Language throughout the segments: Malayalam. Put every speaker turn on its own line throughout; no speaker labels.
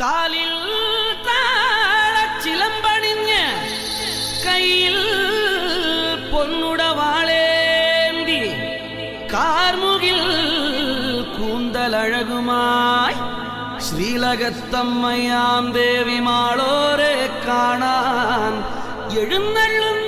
കാലിൽ താളച്ചിലമ്പണിഞ്ഞ് കയ്യിൽ പൊന്നുടവാളേന്തി കാർമുകിൽ കൂന്തലഴകുമായി ശ്രീലകത്തമ്മയാം ദേവി മാളോരെ കാണാൻ എഴുന്നള്ളുന്ന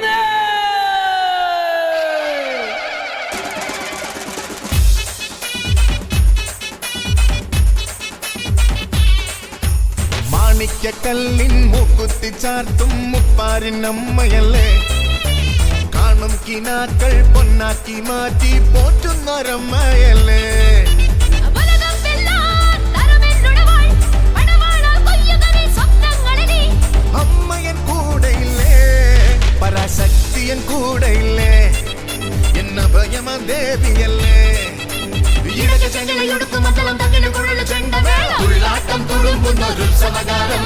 മാണിക്കക്കല്ലിൻ മൂക്കുത്തി ചാർത്തും മുപ്പാരിനമ്മയല്ലേ. കാണും കിനാക്കൾ പൊന്നാക്കി മാറ്റി പോറ്റുന്നൊരമ്മയല്ലേ. അമ്മയൻ കൂടെയില്ലേ, പരാശക്തിയൻ കൂടെയില്ലേ, എന്ന ഭയമ ദേവിയല്ലേ.
തുള്ളാട്ടം തുളുമ്പുന്നൊരുത്സവകാലം,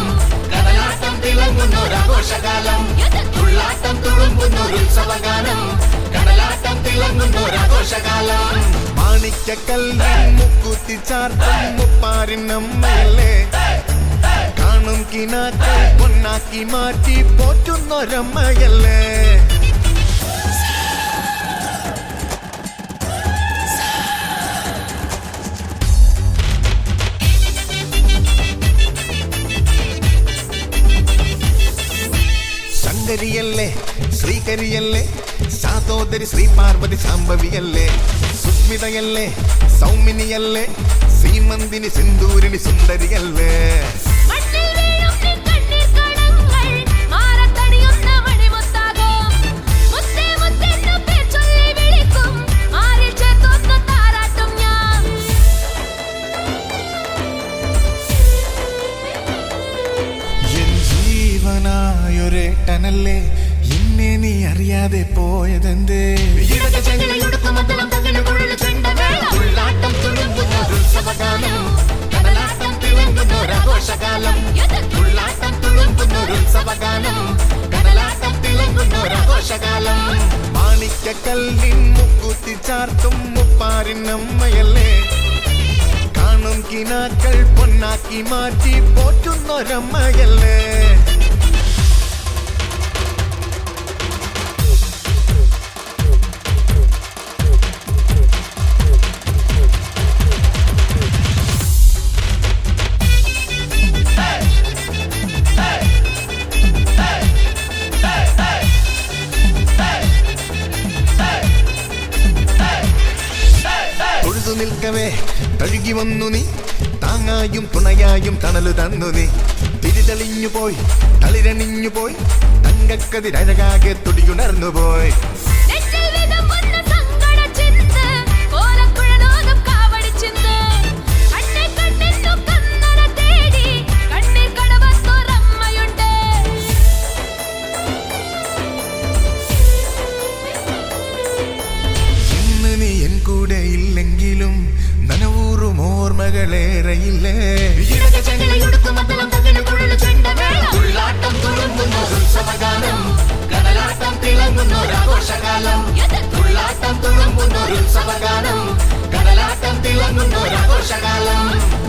കടലാട്ടം തിളങ്ങുന്നൊരാഘോഷകാലം. തുള്ളാട്ടം തുളുമ്പുന്നൊരുത്സവകാലം, കടലാട്ടം തിളങ്ങുന്നൊരാഘോഷകാലം.
മാണിക്കക്കല്ലിൻ മുക്കുത്തി ചാർത്തും മുപ്പാരിനമ്മയല്ലേ. കാണും കിനാക്കൾ പൊന്നാക്കി മാറ്റി പോറ്റുന്നൊരമ്മയല്ലേ. ശങ്കരിയല്ലേ, ശ്രീകരിയല്ലേ, സാതോദരി ശ്രീ പാർവതി ശാംഭവിയല്ലേ. സുസ്മിതയല്ലേ, സൗമിനിയല്ലേ, ശ്രീമന്തിനി സിന്ദൂരിണി സുന്ദരിയല്ലേ. ൊരേട്ടനല്ലേ, എന്നെ നീ അറിയാതെ പോയതെന്തേ.
തുള്ളാട്ടം തുളുമ്പുന്നൊരുത്സവകാലം, കടലാട്ടം തിളങ്ങുന്നൊരാഘോഷകാലം. തുള്ളാട്ടം തുളുമ്പുന്നൊരുത്സവകാലം, കടലാട്ടം തിളങ്ങുന്നൊരാഘോഷകാലം.
മാണിക്കക്കല്ലിൻ മുക്കുത്തി ചാർത്തും മുപ്പാരിനമ്മയല്ലേ. കാണും കിനാക്കൾ പൊന്നാക്കി മാറ്റി പോറ്റുന്നൊരമ്മയല്ലേ. നിൽക്കവേ തഴുകി വന്നു നീ, താങ്ങായും തുണയായും തണലു തന്നു നീ. തിരിതെളിഞ്ഞു പോയി, തളിരണിഞ്ഞു പോയി, തങ്കക്കതിരഴകാകെ തുടിയുണർന്നു പോയി. കൂടെ ഇല്ലെങ്കിലും നനവൂറും ഓർമ്മകളേറെയില്ലേ.
തുള്ളാട്ടം തുളുമ്പുന്നൊരുത്സവകാലം, കടലാട്ടം തിളങ്ങുന്നൊരാഘോഷകാലം. തുള്ളാട്ടം തുളുമ്പുന്നൊരുത്സവകാലം, കടലാട്ടം തിളങ്ങുന്നൊരാഘോഷകാലം.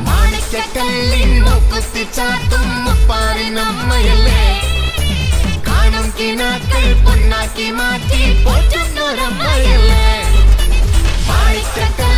മാണിക്കക്കല്ലിൻ മുക്കുത്തി ചാർത്തും മുപ്പാരിനമ്മയല്ലേ. കാണും കിനാക്കൾ പൊന്നാക്കി മാറ്റി പോറ്റുന്നൊരമ്മയല്ലേ. മാണിക്കക്കല്ലിൻ